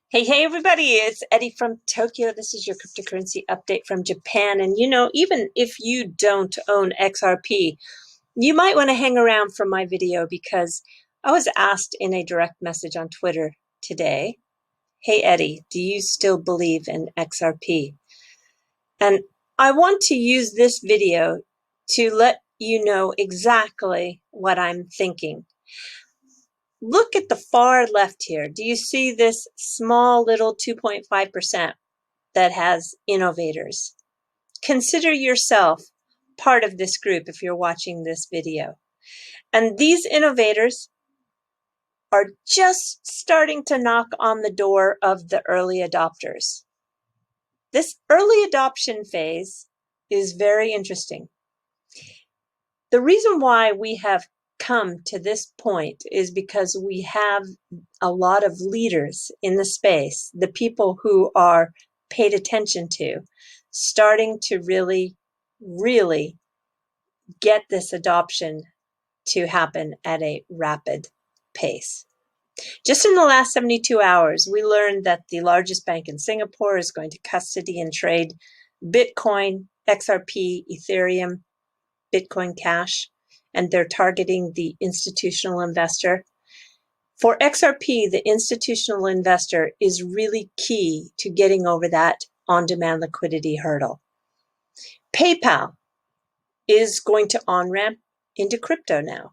Hey, everybody, it's Eddie from Tokyo. This is your cryptocurrency update from Japan. And even if you don't own XRP, you might want to hang around for my video because I was asked in a direct message on Twitter today, hey, Eddie, do you still believe in XRP? And I want to use this video to let you know exactly what I'm thinking. Look at the far left here. Do you see this small little 2.5% that has innovators? Consider yourself part of this group if you're watching this video. And these innovators are just starting to knock on the door of the early adopters. This early adoption phase is very interesting. The reason why we have come to this point is because we have a lot of leaders in the space, the people who are paid attention to, starting to really get this adoption to happen at a rapid pace. Just in the last 72 hours, we learned that the largest bank in Singapore is going to custody and trade Bitcoin, XRP, Ethereum, Bitcoin Cash, and they're targeting the institutional investor. For XRP, the institutional investor is really key to getting over that on-demand liquidity hurdle. PayPal is going to on-ramp into crypto now.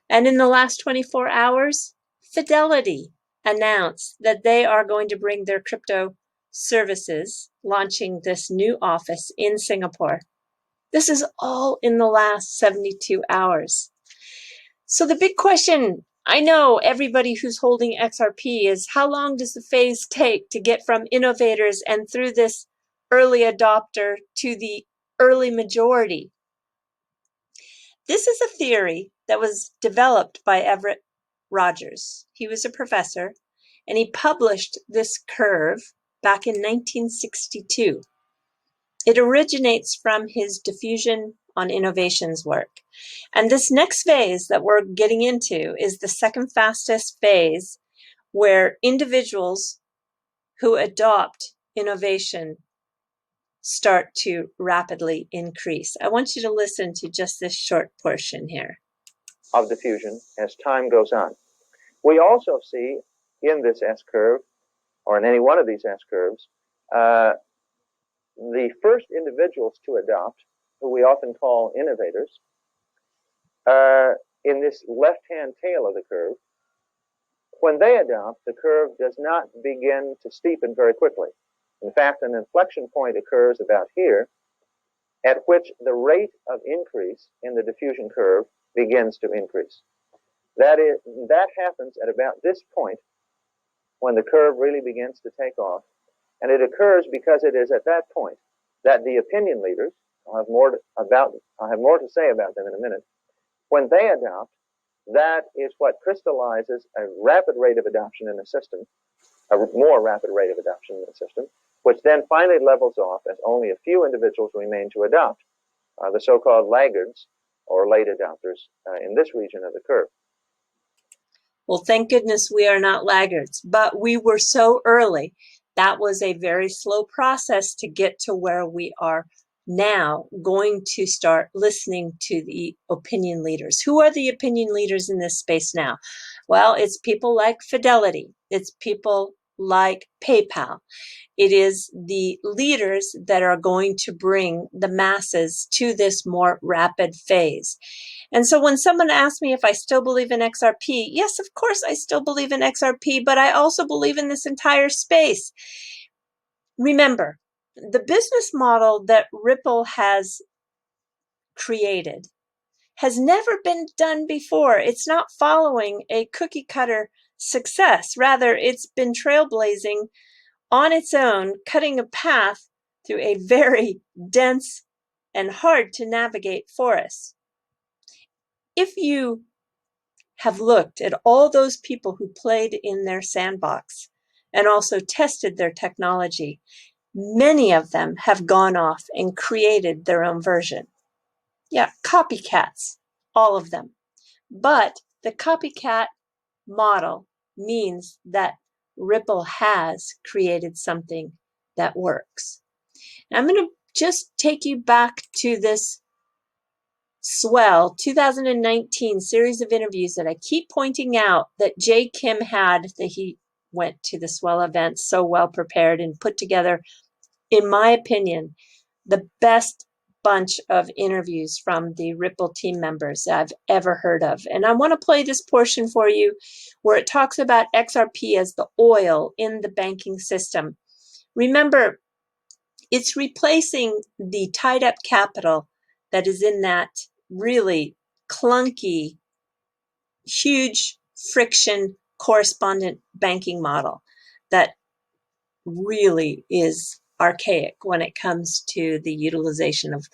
And in the last 24 hours, Fidelity announced that they are going to bring their crypto services, launching this new office in Singapore. This is all in the last 72 hours. So the big question, I know everybody who's holding XRP, is how long does the phase take to get from innovators and through this early adopter to the early majority? This is a theory that was developed by Everett Rogers. He was a professor, and he published this curve back in 1962. It originates from his diffusion on innovations work. And this next phase that we're getting into is the second fastest phase, where individuals who adopt innovation start to rapidly increase. I want you to listen to just this short portion here. Of diffusion as time goes on. We also see in this S-curve, or in any one of these S-curves, the first individuals to adopt, who we often call innovators, in this left-hand tail of the curve, when they adopt, the curve does not begin to steepen very quickly. In fact, an inflection point occurs about here, at which the rate of increase in the diffusion curve begins to increase. That happens at about this point when the curve really begins to take off. And it occurs because it is at that point that the opinion leaders, I'll have more to say about them in a minute, when they adopt, that is what crystallizes a rapid rate of adoption in the system, a more rapid rate of adoption in the system, which then finally levels off as only a few individuals remain to adopt, the so-called laggards or late adopters in this region of the curve. Well, thank goodness we are not laggards, but we were so early. That was a very slow process to get to where we are now, going to start listening to the opinion leaders. Who are the opinion leaders in this space now? Well, it's people like Fidelity. It's people like PayPal. It is the leaders that are going to bring the masses to this more rapid phase. And so when someone asks me if I still believe in XRP, yes, of course I still believe in XRP, but I also believe in this entire space. Remember, the business model that Ripple has created has never been done before. It's not following a cookie cutter success. Rather, it's been trailblazing on its own, cutting a path through a very dense and hard to navigate forest. If you have looked at all those people who played in their sandbox and also tested their technology, many of them have gone off and created their own version. Yeah, copycats, all of them. But the copycat model means that Ripple has created something that works. And I'm going to just take you back to this swell 2019 series of interviews that I keep pointing out that Jay Kim had, that he went to the swell event so well prepared and put together, in my opinion, the best bunch of interviews from the Ripple team members that I've ever heard of. And I want to play this portion for you where it talks about XRP as the oil in the banking system. Remember, it's replacing the tied up capital that is in that really clunky, huge friction correspondent banking model that really is archaic when it comes to the utilization of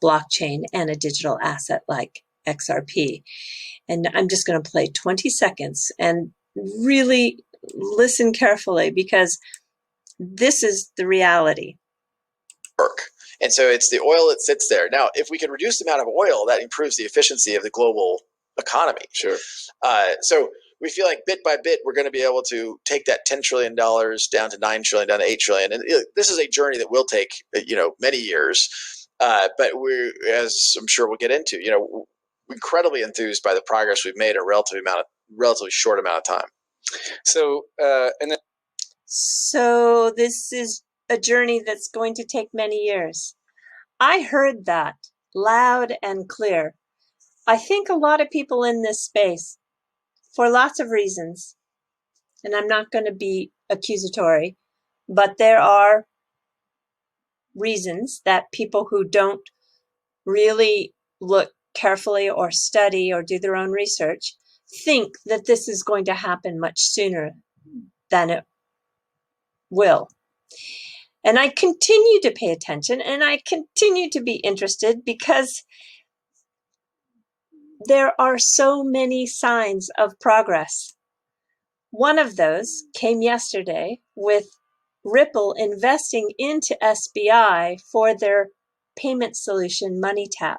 blockchain and a digital asset like XRP. And I'm just going to play 20 seconds and really listen carefully, because this is the reality. And so it's the oil that sits there. Now, if we can reduce the amount of oil, that improves the efficiency of the global economy. Sure. So we feel like bit by bit, we're going to be able to take that $10 trillion down to $9 trillion, down to $8 trillion. And this is a journey that will take, many years. But we're, as I'm sure we'll get into, incredibly enthused by the progress we've made in a relatively short amount of time. So this is a journey that's going to take many years. I heard that loud and clear. I think a lot of people in this space, for lots of reasons, and I'm not going to be accusatory, but there are reasons that people who don't really look carefully or study or do their own research think that this is going to happen much sooner than it will. And I continue to pay attention, and I continue to be interested, because there are so many signs of progress. One of those came yesterday with Ripple investing into SBI for their payment solution, MoneyTap.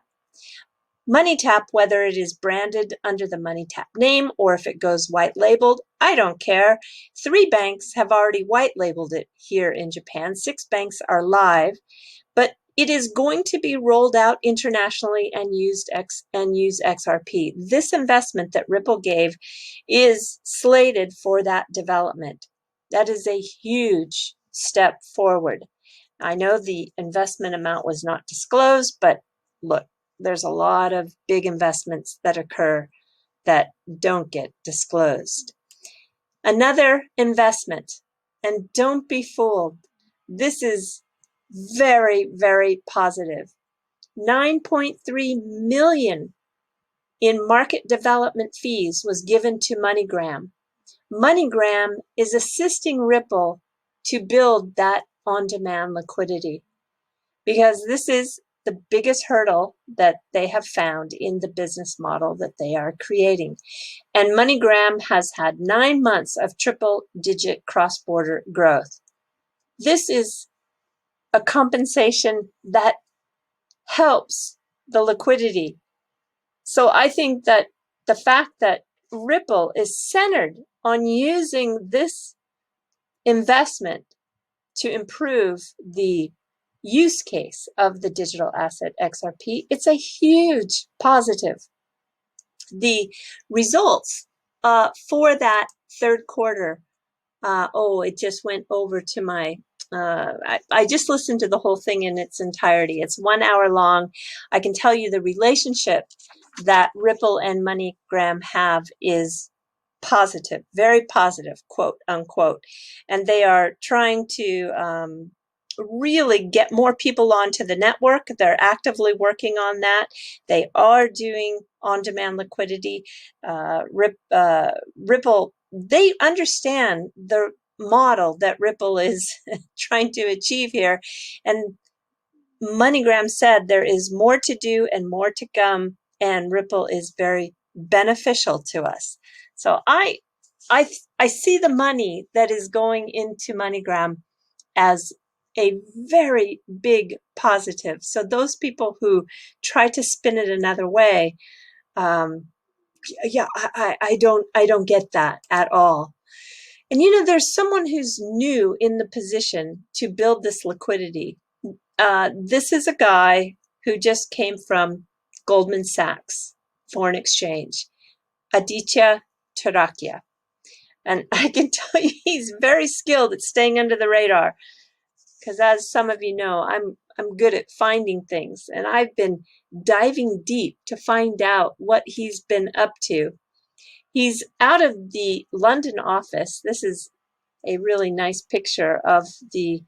MoneyTap, whether it is branded under the MoneyTap name or if it goes white labeled, I don't care. 3 banks have already white labeled it here in Japan. 6 banks are live, but it is going to be rolled out internationally and use XRP. This investment that Ripple gave is slated for that development. That is a huge step forward. I know the investment amount was not disclosed, but look, there's a lot of big investments that occur that don't get disclosed. Another investment, and don't be fooled, this is very, very positive. 9.3 million in market development fees was given to MoneyGram. MoneyGram is assisting Ripple to build that on-demand liquidity, because this is the biggest hurdle that they have found in the business model that they are creating. And MoneyGram has had 9 months of triple-digit cross-border growth. This is a compensation that helps the liquidity. So I think that the fact that Ripple is centered on using this investment to improve the use case of the digital asset XRP, it's a huge positive. The results for that third quarter, it just went over to my, I just listened to the whole thing in its entirety. It's 1 hour long. I can tell you the relationship that Ripple and MoneyGram have is positive, very positive, quote unquote. And they are trying to really get more people onto the network. They're actively working on that. They are doing on-demand liquidity. Ripple, they understand the model that Ripple is trying to achieve here. And MoneyGram said there is more to do and more to come, and Ripple is very beneficial to us. So I see the money that is going into MoneyGram as a very big positive. So those people who try to spin it another way, I don't get that at all. And there's someone who's new in the position to build this liquidity. This is a guy who just came from Goldman Sachs Foreign Exchange, Aditya Tarakia. And I can tell you he's very skilled at staying under the radar, because as some of you know, I'm good at finding things, and I've been diving deep to find out what he's been up to. He's out of the London office. This is a really nice picture of the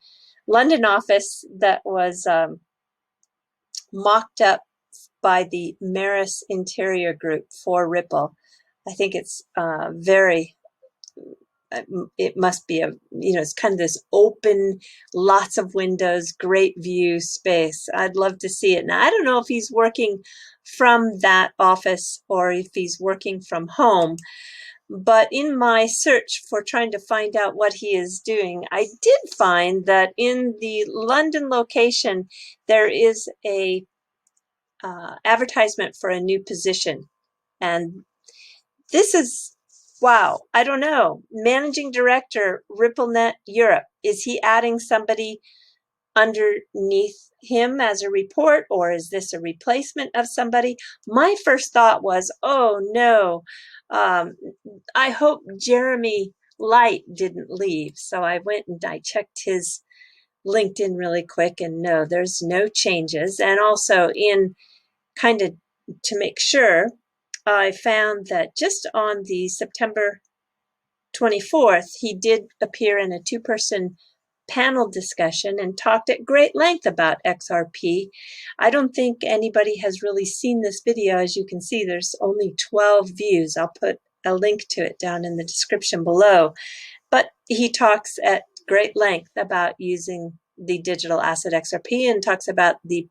London office that was mocked up by the Maris Interior Group for Ripple. I think it's it must be it's kind of this open, lots of windows, great view space. I'd love to see it. Now, I don't know if he's working from that office or if he's working from home, but in my search for trying to find out what he is doing, I did find that in the London location, there is a advertisement for a new position. And this is, wow, I don't know. Managing Director, RippleNet Europe. Is he adding somebody underneath him as a report, or is this a replacement of somebody? My first thought was, oh no, I hope Jeremy Light didn't leave. So I went and I checked his LinkedIn really quick, and no, there's no changes. And also in kind of to make sure, I found that just on the September 24th, he did appear in a two-person panel discussion and talked at great length about XRP. I don't think anybody has really seen this video. As you can see, there's only 12 views. I'll put a link to it down in the description below. But he talks at great length about using the digital asset XRP and talks about the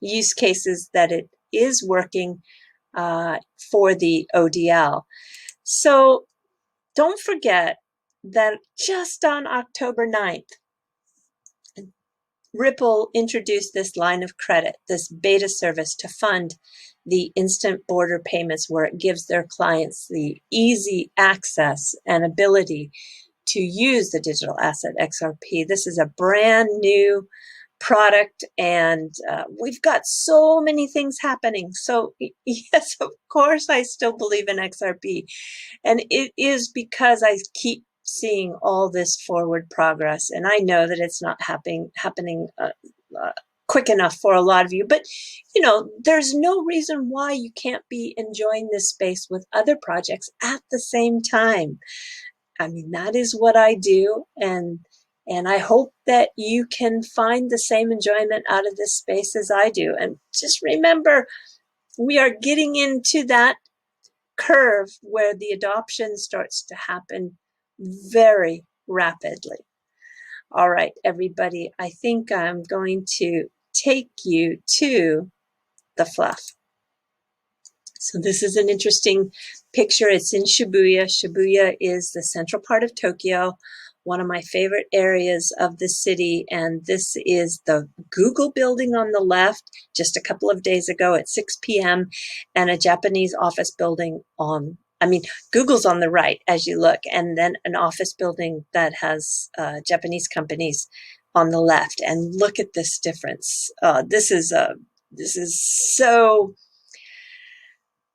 use cases that it is working for the ODL. So don't forget that just on October 9th, Ripple introduced this line of credit, this beta service to fund the instant border payments, where it gives their clients the easy access and ability to use the digital asset XRP. This is a brand new product, and we've got so many things happening. So yes, of course, I still believe in XRP, and it is because I keep seeing all this forward progress, and I know that it's not happening quick enough for a lot of you, but there's no reason why you can't be enjoying this space with other projects at the same time. I mean, that is what I do, and I hope that you can find the same enjoyment out of this space as I do. And just remember, we are getting into that curve where the adoption starts to happen very rapidly. All right, everybody, I think I'm going to take you to the fluff. So this is an interesting picture. It's in Shibuya. Shibuya is the central part of Tokyo, one of my favorite areas of the city. And this is the Google building on the left, just a couple of days ago at 6 p.m., and a Japanese office building Google's on the right as you look, and then an office building that has Japanese companies on the left. And look at this difference. This is so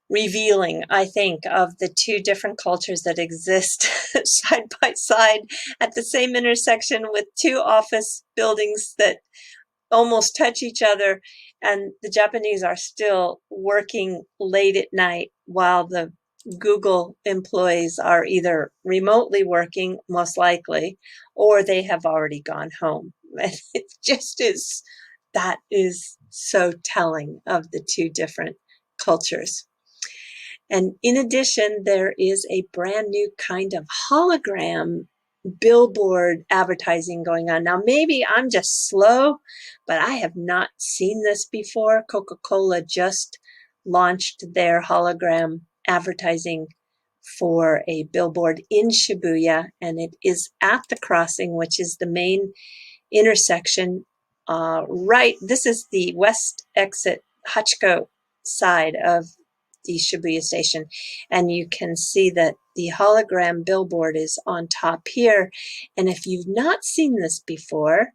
revealing, I think, of the two different cultures that exist side by side at the same intersection, with two office buildings that almost touch each other, and the Japanese are still working late at night while the Google employees are either remotely working, most likely, or they have already gone home. It just is, that is so telling of the two different cultures. And in addition, there is a brand new kind of hologram billboard advertising going on. Now, maybe I'm just slow, but I have not seen this before. CocaCola just launched their hologram advertising for a billboard in Shibuya, and it is at the crossing, which is the main intersection. This is the west exit Hachiko side of the Shibuya station, and you can see that the hologram billboard is on top here. And if you've not seen this before,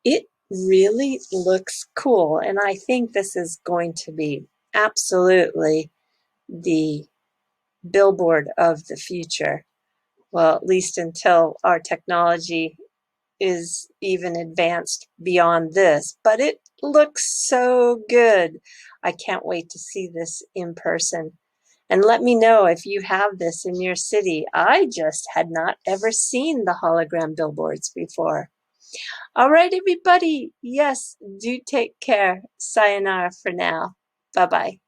it really looks cool, and I think this is going to be absolutely the billboard of the future. Well, at least until our technology is even advanced beyond this, but it looks so good. I can't wait to see this in person. And let me know if you have this in your city. I just had not ever seen the hologram billboards before. All right, everybody. Yes, do take care. Sayonara for now. Bye-bye.